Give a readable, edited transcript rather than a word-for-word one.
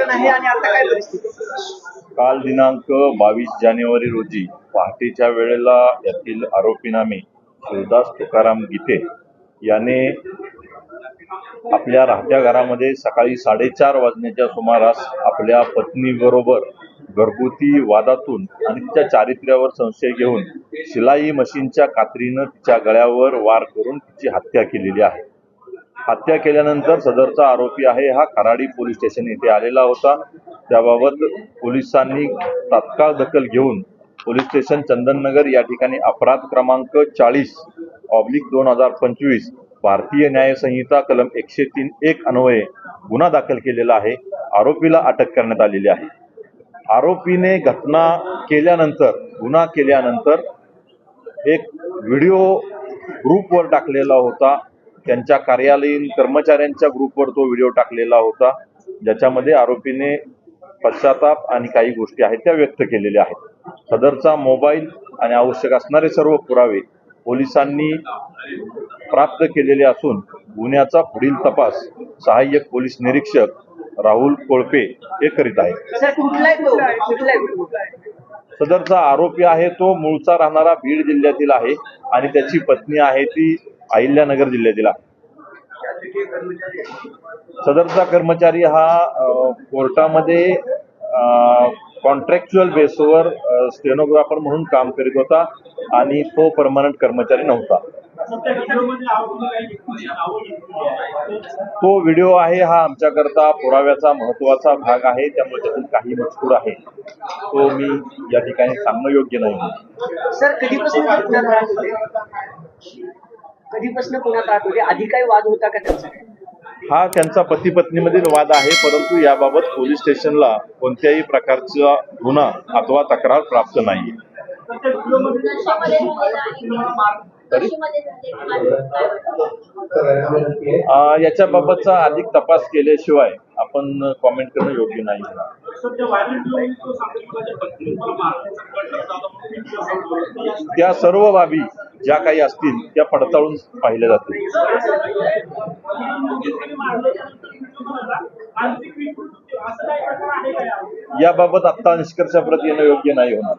प्रकरण आहे आणि आता काय परिस्थिती? काल दिनांक 22 जानेवारी रोजी पहाटेच्या वेळेला यातील आरोपीनामे शिवदास तुकाराम गीते याने आपल्या राहत्या घरामध्ये सकाळी 4:30 वाजण्याच्या सुमारास आपल्या पत्नीबरोबर घरगुती वादातून आणि तिच्या चारित्र्यावर संशय घेऊन शिलाई मशीनच्या कात्रीनं तिच्या गळ्यावर वार करून तिची हत्या केलेली आहे। हत्या केल्यानंतर सदरचा आरोपी आहे हा खराडी पोलीस स्टेशन येथे आलेला होता। त्याबाबत पोलिसांनी तात्काळ दखल घेऊन पोलीस स्टेशन चंदननगर या ठिकाणी अपराध क्रमांक 40/2025 भारतीय न्याय संहिता कलम 103(1) अन्वये गुन्हा दाखल केलेला आहे। आरोपीला अटक करण्यात आलेली आहे। आरोपीने घटना केल्यानंतर गुन्हा केल्यानंतर एक व्हिडिओ ग्रुपवर टाकलेला होता। त्यांच्या कार्यालयीन कर्मचाऱ्यांच्या ग्रुपवर तो व्हिडिओ टाकलेला होता, ज्याच्यामध्ये आरोपीने पश्चाताप आणि काही गोष्टी आहेत त्या व्यक्त केलेल्या आहेत। सदरचा मोबाईल आणि आवश्यक असणारे सर्व पुरावे पोलिसांनी प्राप्त केलेले असून गुन्ह्याचा पुढील तपास सहाय्यक पोलीस निरीक्षक राहुल कोळपे हे करीत आहेत। सदरचा आरोपी आहे तो मूळचा राहणारा बीड जिल्ह्यातील आहे आणि त्याची पत्नी आहे ती अहिल्यानगर जिल्ह्यातील आहे। सदरचा कर्मचारी हा कोर्टामध्ये कॉन्ट्रॅक्च्युअल बेसवर स्टेनोग्राफर म्हणून काम करीत होता आणि तो परमनंट कर्मचारी नव्हता। तो व्हिडिओ आहे हा आमच्याकरता पुराव्याचा महत्वाचा भाग आहे, त्यामुळे त्यातील काही मजकूर आहे तो मी या ठिकाणी सांगणं योग्य नाही। सर, कधीपासून पुण्यात आत होते? आधी काही वाद होता का त्यांचा? हा त्यांचा पती पत्नीमधील वाद आहे, परंतु याबाबत पोलीस स्टेशनला कोणत्याही प्रकारचा गुन्हा अथवा तक्रार प्राप्त नाही। याच्याबाबतचा अधिक तपास केल्याशिवाय आपण कॉमेंट करणं योग्य नाही। त्या सर्व बाबी ज्या काही असतील त्या पडताळून पाहिल्या जातील। याबाबत आता निष्कर्षाप्रती येणं योग्य नाही होणार।